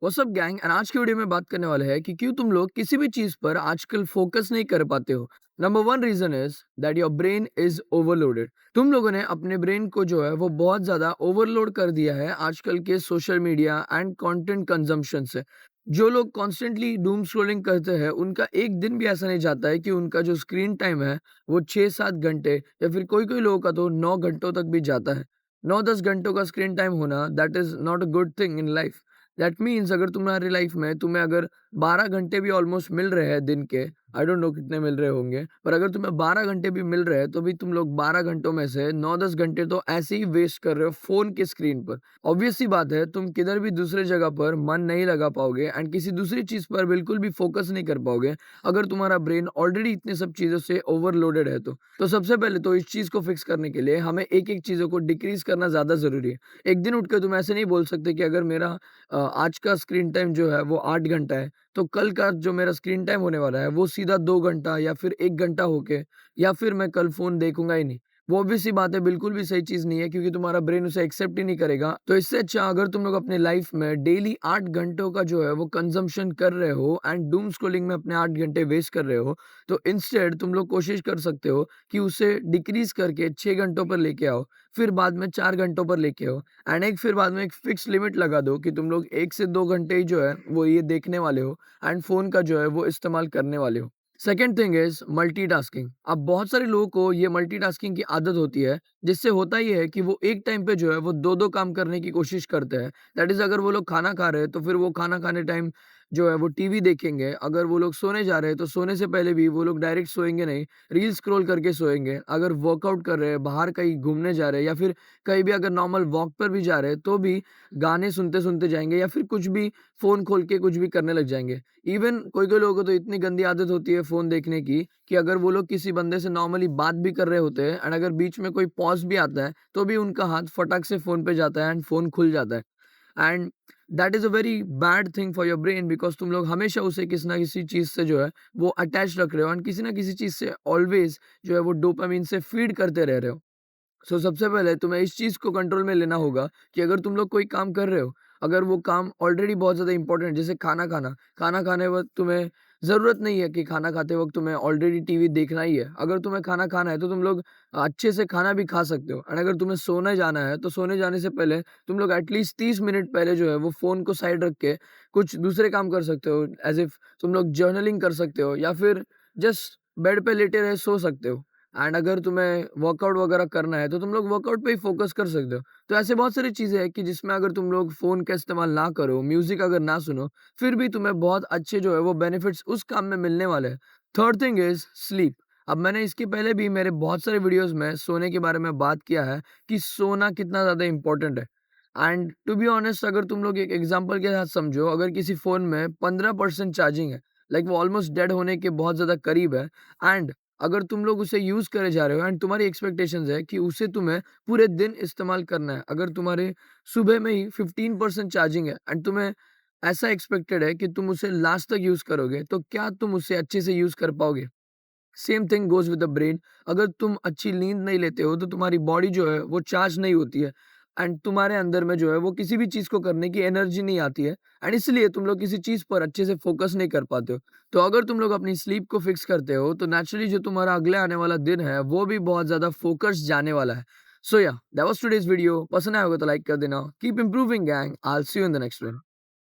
WhatsApp gang and आज की video में बात करने वाले हैं कि क्यों तुम लोग किसी भी चीज पर आजकल फोकस नहीं कर पाते हो। Number one reason is that your brain is overloaded. तुम लोगों ने अपने ब्रेन को जो है वो बहुत ज्यादा ओवरलोड कर दिया है आजकल के social media and content consumption से। जो लोग कॉन्स्टेंटली डूम स्क्रोलिंग करते हैं उनका एक दिन भी ऐसा नहीं जाता है कि उनका जो स्क्रीन टाइम है वो 6-7 घंटे या फिर कोई कोई लोगों का तो 9 घंटों तक भी जाता है। 9-10 घंटों का स्क्रीन टाइम होना that is not a good thing in life. That means अगर तुम्हारी लाइफ में तुम्हें अगर 12 घंटे भी ऑलमोस्ट मिल रहे हैं दिन के, आई डोंट नो कितने मिल रहे होंगे, पर अगर तुम्हें 12 घंटे भी मिल रहे हैं तो भी तुम लोग 12 घंटों में से 9-10 घंटे तो ऐसे ही वेस्ट कर रहे हो फोन के स्क्रीन पर। ऑब्वियस सी बात है तुम किधर भी दूसरे जगह पर मन नहीं लगा पाओगे एंड किसी दूसरी चीज पर बिल्कुल भी फोकस नहीं कर पाओगे अगर तुम्हारा ब्रेन ऑलरेडी इतने सब चीजों से ओवरलोडेड है। तो सबसे पहले तो इस चीज को फिक्स करने के लिए हमें एक एक चीजों को डिक्रीज करना ज्यादा जरूरी है। एक दिन उठ के तुम ऐसे नहीं बोल सकते कि अगर मेरा आज का स्क्रीन टाइम जो है वो 8 घंटा है, तो कल का जो मेरा स्क्रीन टाइम होने वाला है वो सीधा 2 घंटा या फिर 1 घंटा होके या फिर मैं कल फ़ोन देखूँगा ही नहीं। वो ऑब्वियस सी बात है, बिल्कुल भी सही चीज़ नहीं है क्योंकि तुम्हारा ब्रेन उसे एक्सेप्ट ही नहीं करेगा। तो इससे अच्छा अगर तुम लोग अपने लाइफ़ में डेली 8 घंटों का जो है वो कंज़म्पशन कर रहे हो एंड डूम स्क्रॉलिंग में अपने 8 घंटे वेस्ट कर रहे हो, तो इंस्टेड तुम लोग कोशिश कर सकते हो कि उसे डिक्रीज़ करके 6 घंटों पर लेके आओ, फिर बाद में 4 घंटों पर लेके आओ। एंड एक फिर बाद में एक फिक्स लिमिट लगा दो कि तुम लोग 1 से 2 घंटे ही जो है वो ये देखने वाले हो एंड फ़ोन का जो है वो इस्तेमाल करने वाले हो। Second thing is multitasking. अब बहुत सारे लोगों को ये मल्टीटास्किंग की आदत होती है, जिससे होता ये है कि वो एक टाइम पे जो है वो 2-2 काम करने की कोशिश करते हैं। दैट इज़ अगर वो लोग खाना खा रहे हैं तो फिर वो खाना खाने टाइम जो है वो टीवी देखेंगे। अगर वो लोग सोने जा रहे हैं तो सोने से पहले भी वो लोग डायरेक्ट सोएँगे नहीं, रील स्क्रॉल करके सोएँगे। अगर वर्कआउट कर रहे हैं, बाहर कहीं घूमने जा रहे हैं या फिर कहीं भी अगर नॉर्मल वॉक पर भी जा रहे हैं, तो भी गाने सुनते-सुनते जाएँगे या फिर कुछ भी फ़ोन खोल के कुछ भी करने लग जाएँगे। इवन कोई-कोई लोगों को तो इतनी गंदी आदत होती है फ़ोन देखने की कि अगर वो लोग किसी बंदे से नॉर्मली बात भी कर रहे होते हैं एंड अगर बीच में कोई पॉज़ भी आता है, तो भी उनका हाथ फटाक से फ़ोन पे जाता है एंड फ़ोन खुल जाता है। And that is a very bad thing for your brain because तुम लोग हमेशा उसे किसी न किसी चीज़ से जो है वो अटैच रख रहे हो एंड किसी न किसी चीज़ से ऑलवेज़ जो है वो डोपामाइन से फ़ीड करते रह रहे हो। सबसे पहले तुम्हें इस चीज़ को कंट्रोल में लेना होगा कि अगर तुम लोग कोई काम कर रहे हो, अगर वो काम ऑलरेडी बहुत ज़्यादा इम्पोर्टेंट है, जैसे खाना खाना, खाना खाने वक़्त तुम्हें ज़रूरत नहीं है कि खाना खाते वक़्त तुम्हें ऑलरेडी टीवी देखना ही है। अगर तुम्हें खाना खाना है तो तुम लोग अच्छे से खाना भी खा सकते हो एंड अगर तुम्हें सोने जाना है तो सोने जाने से पहले तुम लोग एटलीस्ट 30 मिनट पहले जो है वो फ़ोन को साइड रख के कुछ दूसरे काम कर सकते हो। एज़ इफ तुम लोग जर्नलिंग कर सकते हो या फिर जस्ट बेड पे लेटे रहे सो सकते हो। एंड अगर तुम्हें वर्कआउट वगैरह करना है तो तुम लोग वर्कआउट पे ही फोकस कर सकते हो। तो ऐसे बहुत सारी चीज़ें हैं कि जिसमें अगर तुम लोग फ़ोन का इस्तेमाल ना करो, म्यूज़िक अगर ना सुनो, फिर भी तुम्हें बहुत अच्छे जो है वो बेनिफिट्स उस काम में मिलने वाले हैं। Third thing is sleep. अब मैंने इसके पहले भी मेरे बहुत सारे वीडियोज़ में सोने के बारे में बात किया है कि सोना कितना ज़्यादा इम्पोर्टेंट है। एंड टू बी ऑनेस्ट अगर तुम लोग एक एग्ज़ाम्पल के साथ समझो, अगर किसी फ़ोन में 15% चार्जिंग है, लाइक वो ऑलमोस्ट डेड होने के बहुत ज़्यादा करीब है एंड अगर तुम लोग उसे यूज़ करे जा रहे हो एंड तुम्हारी एक्सपेक्टेशंस है कि उसे तुम्हें पूरे दिन इस्तेमाल करना है। अगर तुम्हारे सुबह में ही 15% चार्जिंग है एंड तुम्हें ऐसा एक्सपेक्टेड है कि तुम उसे लास्ट तक यूज़ करोगे, तो क्या तुम उसे अच्छे से यूज़ कर पाओगे? Same thing goes with the brain. अगर तुम अच्छी नींद नहीं लेते हो, तो तुम्हारी बॉडी जो है वो चार्ज नहीं होती है एंड तुम्हारे अंदर में जो है वो किसी भी चीज़ को करने की एनर्जी नहीं आती है एंड इसलिए तुम लोग किसी चीज़ पर अच्छे से फ़ोकस नहीं कर पाते हो। तो अगर तुम लोग अपनी स्लीप को फ़िक्स करते हो, तो नेचुरली जो तुम्हारा अगले आने वाला दिन है, वो भी बहुत ज़्यादा फ़ोकस्ड जाने वाला है। सो या दैट वाज़ टुडेज़ वीडियो। पसंद आया होगा तो लाइक कर देना। Keep improving gang. I will see you in the next one.